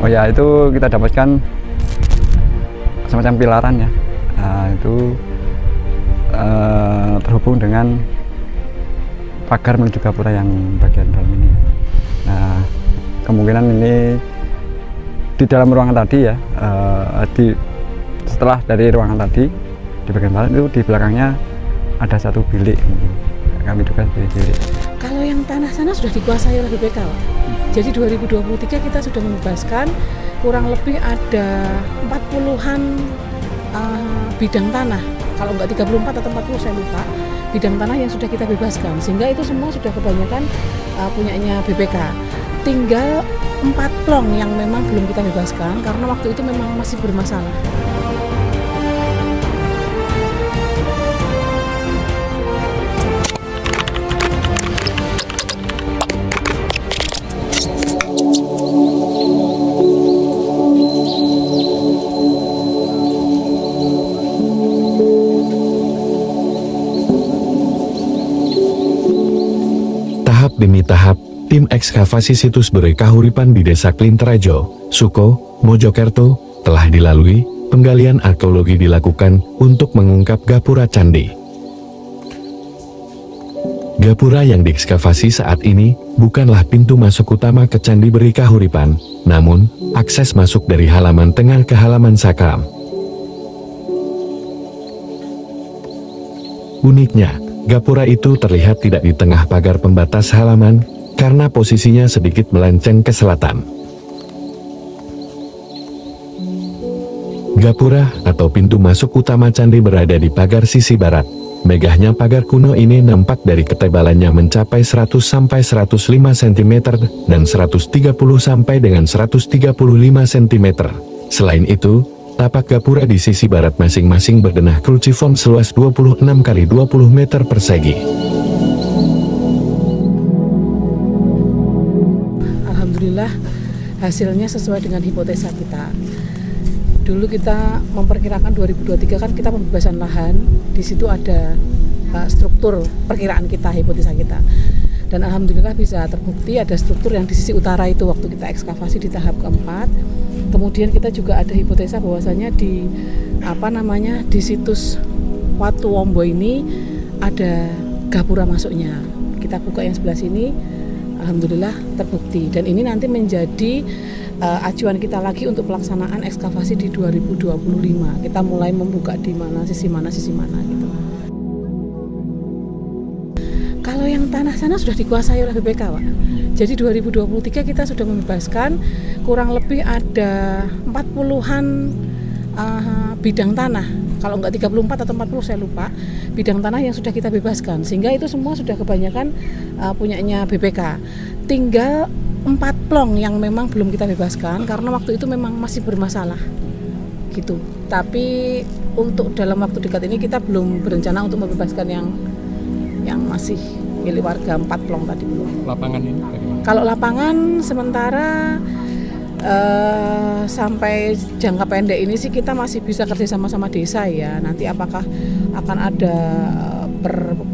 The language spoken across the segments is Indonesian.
Oh ya, itu kita dapatkan semacam pilaran ya. Itu terhubung dengan pagar menuju gapura yang bagian dalam ini. Nah, kemungkinan ini di dalam ruangan tadi ya, setelah dari ruangan tadi di bagian barat itu di belakangnya ada satu bilik. Kami duga sebagai bilik. Kalau yang tanah sana sudah dikuasai oleh BPK, Pak. Jadi 2023 kita sudah membebaskan kurang lebih ada 40-an bidang tanah. Kalau nggak 34 atau 40 saya lupa, bidang tanah yang sudah kita bebaskan, sehingga itu semua sudah kebanyakan punyanya BPK. Tinggal 4 plong yang memang belum kita bebaskan karena waktu itu memang masih bermasalah. Tahap demi tahap, tim ekskavasi situs Bere Kahuripan di Desa Klinterejo, Suko, Mojokerto, telah dilalui. Penggalian arkeologi dilakukan untuk mengungkap gapura candi. Gapura yang diekskavasi saat ini bukanlah pintu masuk utama ke Candi Bere Kahuripan, namun akses masuk dari halaman tengah ke halaman sakram. Uniknya, gapura itu terlihat tidak di tengah pagar pembatas halaman, karena posisinya sedikit melenceng ke selatan. Gapura atau pintu masuk utama candi berada di pagar sisi barat. Megahnya pagar kuno ini nampak dari ketebalannya mencapai 100 sampai 105 cm dan 130 sampai dengan 135 cm. Selain itu, tapak gapura di sisi barat masing-masing berdenah kruciform seluas 26 x 20 meter persegi. Alhamdulillah hasilnya sesuai dengan hipotesa kita. Dulu kita memperkirakan 2023 kan kita pembebasan lahan, di situ ada struktur perkiraan kita, hipotesa kita. Dan alhamdulillah bisa terbukti ada struktur yang di sisi utara itu waktu kita ekskavasi di tahap keempat. Kemudian kita juga ada hipotesa bahwasanya di di situs Watu Wombo ini ada gapura masuknya. Kita buka yang sebelah sini, alhamdulillah terbukti. Dan ini nanti menjadi acuan kita lagi untuk pelaksanaan ekskavasi di 2025. Kita mulai membuka di sisi mana gitu. Kalau yang tanah sana sudah dikuasai oleh BPK, Pak. Jadi 2023 kita sudah membebaskan kurang lebih ada 40-an bidang tanah. Kalau nggak 34 atau 40 saya lupa, bidang tanah yang sudah kita bebaskan. Sehingga itu semua sudah kebanyakan punyanya BPK. Tinggal 4 plong yang memang belum kita bebaskan karena waktu itu memang masih bermasalah gitu. Tapi untuk dalam waktu dekat ini kita belum berencana untuk membebaskan yang masih milik warga 4 plong tadi belum. Lapangan ini bagaimana? Kalau lapangan sementara sampai jangka pendek ini sih kita masih bisa kerja sama desa ya. Nanti apakah akan ada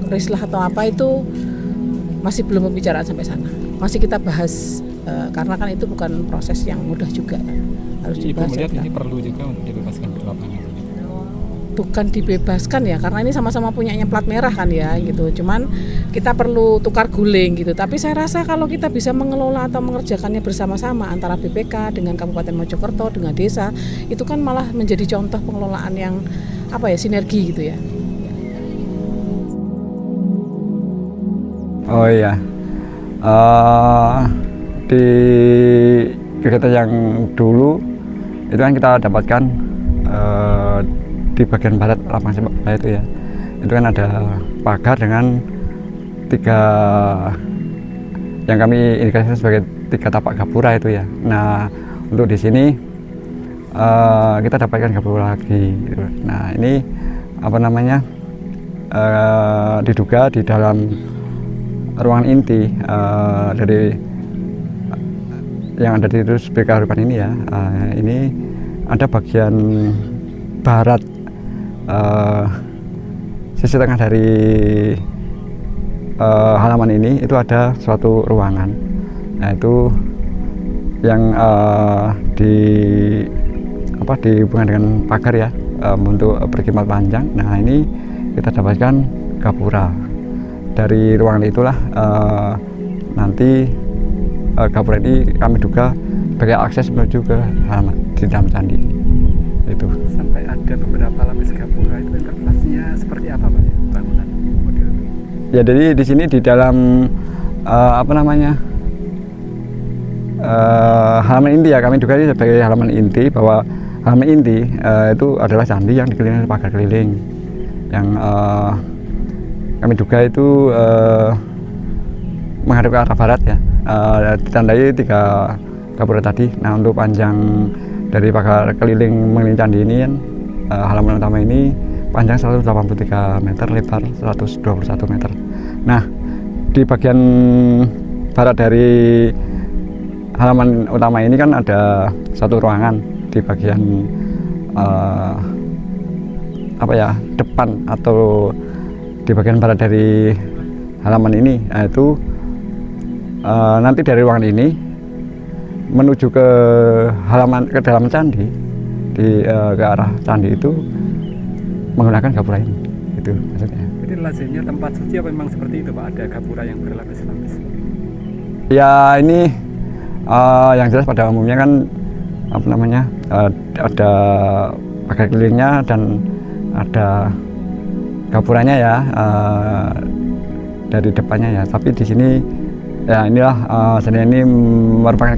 perislah atau apa itu masih belum pembicaraan sampai sana. Masih kita bahas karena kan itu bukan proses yang mudah juga kan. Harus dibahas. Ibu melihat ini perlu juga untuk dibebaskan di lapangan. Bukan dibebaskan ya, karena ini sama-sama punyanya plat merah kan ya gitu. Cuman kita perlu tukar guling gitu. Tapi saya rasa kalau kita bisa mengelola atau mengerjakannya bersama-sama antara BPK dengan Kabupaten Mojokerto dengan desa, itu kan malah menjadi contoh pengelolaan yang sinergi gitu ya. Oh iya, di kegiatan yang dulu itu kan kita dapatkan di bagian barat lapangan sepak bola itu ya, itu kan ada pagar dengan 3 yang kami indikasikan sebagai 3 tapak gapura itu ya. Nah untuk di sini kita dapatkan gapura lagi gitu. Nah ini diduga di dalam ruangan inti dari yang ada di situs Bere Kahuripan ini ya, ini ada bagian barat sisi tengah dari halaman ini itu ada suatu ruangan. Nah itu yang dihubungkan dengan pagar ya, untuk berkimal panjang. Nah ini kita dapatkan gapura. Dari ruangan itulah nanti gapura ini kami duga sebagai akses menuju ke halaman di dalam candi. Itu Sampai ada beberapa lapis gapura, itu interpretasinya seperti apa Pak ya, bangunan model? ya, jadi di sini di dalam halaman inti ya, kami duga ini sebagai halaman inti, bahwa halaman inti itu adalah candi yang dikelilingi oleh pagar keliling yang kami duga itu menghadap ke arah barat ya, ditandai 3 gapura tadi. Nah untuk panjang dari pagar keliling mengelilingi candi ini kan, halaman utama ini panjang 183 meter, lebar 121 meter. Nah di bagian barat dari halaman utama ini kan ada satu ruangan di bagian depan atau di bagian barat dari halaman ini. Nah, itu nanti dari ruangan ini menuju ke dalam candi, ke arah candi itu menggunakan gapura ini. Itu maksudnya. Jadi lazimnya tempat suci apa memang seperti itu Pak, ada gapura yang berlapis-lapis? Ya ini yang jelas pada umumnya kan ada pagar kelilingnya dan ada gapuranya ya, dari depannya ya. Tapi di sini ya inilah seni ini merupakan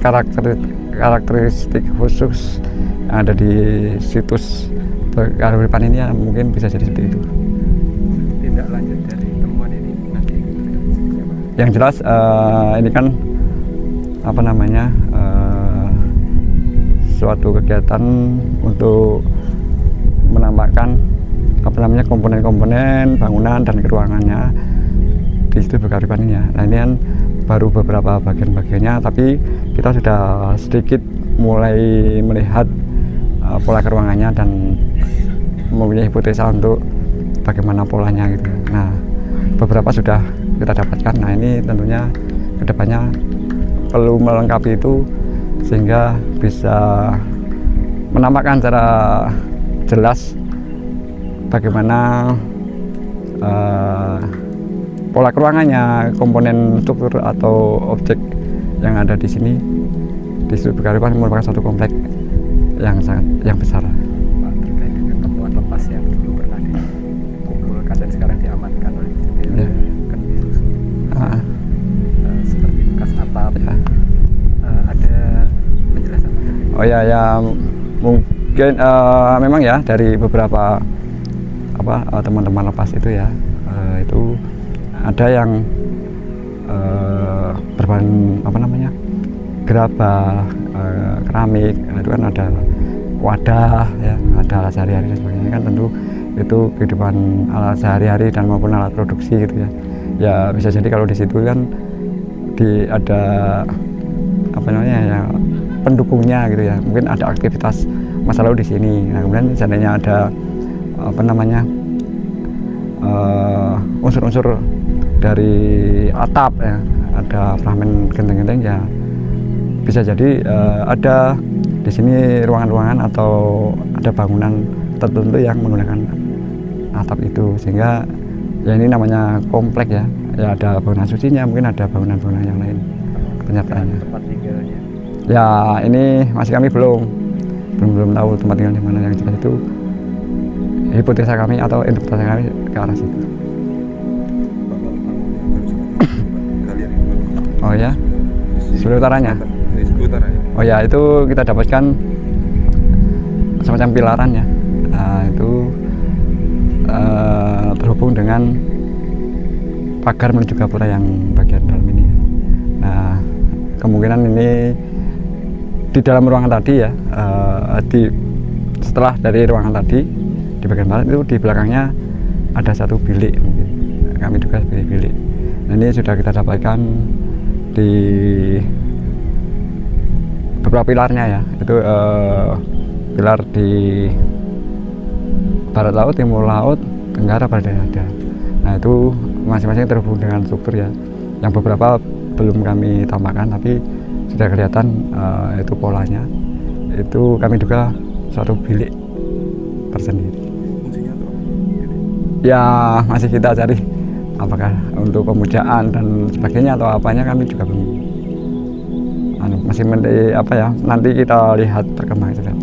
karakteristik khusus yang ada di situs kearifan ini ya, mungkin bisa jadi seperti itu. Tindak lanjut dari temuan ini nanti Yang jelas ini kan suatu kegiatan untuk menampakkan komponen-komponen bangunan dan ruangannya di situ kearifan ini ya. Nah ini kan baru beberapa bagian-bagiannya, tapi kita sudah sedikit mulai melihat pola ruangannya dan mempunyai hipotesa untuk bagaimana polanya gitu. Nah beberapa sudah kita dapatkan. Nah ini tentunya kedepannya perlu melengkapi itu sehingga bisa menampakkan secara jelas bagaimana pola ruangannya, komponen struktur atau objek yang ada di sini. Di Studio Kearifan merupakan satu komplek yang besar. Pak, terkait dengan temuan lepas yang dulu pernah dikumpulkan dan sekarang diamankan oleh BPD kan disusun seperti bekas atap, ada penjelasan? Oh ya mungkin memang ya dari beberapa teman-teman lepas itu ya, itu ada yang berbahan gerabah, keramik. Itu kan ada wadah ya, ada alat sehari-hari dan sebagainya. Kan tentu itu kehidupan alat sehari-hari dan maupun alat produksi gitu ya. Ya bisa jadi kalau di situ kan ada pendukungnya gitu ya, mungkin ada aktivitas masa lalu di sini. Nah kemudian seandainya ada unsur-unsur dari atap ya, ada fragmen genteng-genteng ya, bisa jadi ada di sini ruangan-ruangan atau ada bangunan tertentu yang menggunakan atap itu, sehingga ya ini namanya komplek ya. Ya ada bangunan sucinya, mungkin ada bangunan-bangunan yang lain penyertaannya. Tempat tinggalnya? Ya ini masih kami belum tahu tempat tinggal di mana. Yang jelas itu hipotesa kami atau interpretasi kami ke arah situ. Oh ya, sebelah utaranya. Oh ya, itu kita dapatkan semacam pilaran ya. Nah, itu terhubung dengan pagar menuju gapura yang bagian dalam ini. Nah, kemungkinan ini di dalam ruangan tadi ya, setelah dari ruangan tadi di bagian barat itu di belakangnya ada satu bilik, mungkin kami duga sebagai bilik. Nah, ini sudah kita dapatkan di beberapa pilarnya ya, itu pilar di barat laut, timur laut, tenggara, barat dada. Nah itu masing-masing terhubung dengan struktur ya, yang beberapa belum kami tambahkan tapi sudah kelihatan itu polanya. Itu kami duga suatu bilik tersendiri. Fungsinya untuk ini. Ya masih kita cari apakah untuk pemujaan dan sebagainya atau apanya, kami juga belum masih apa ya, nanti kita lihat perkembangan.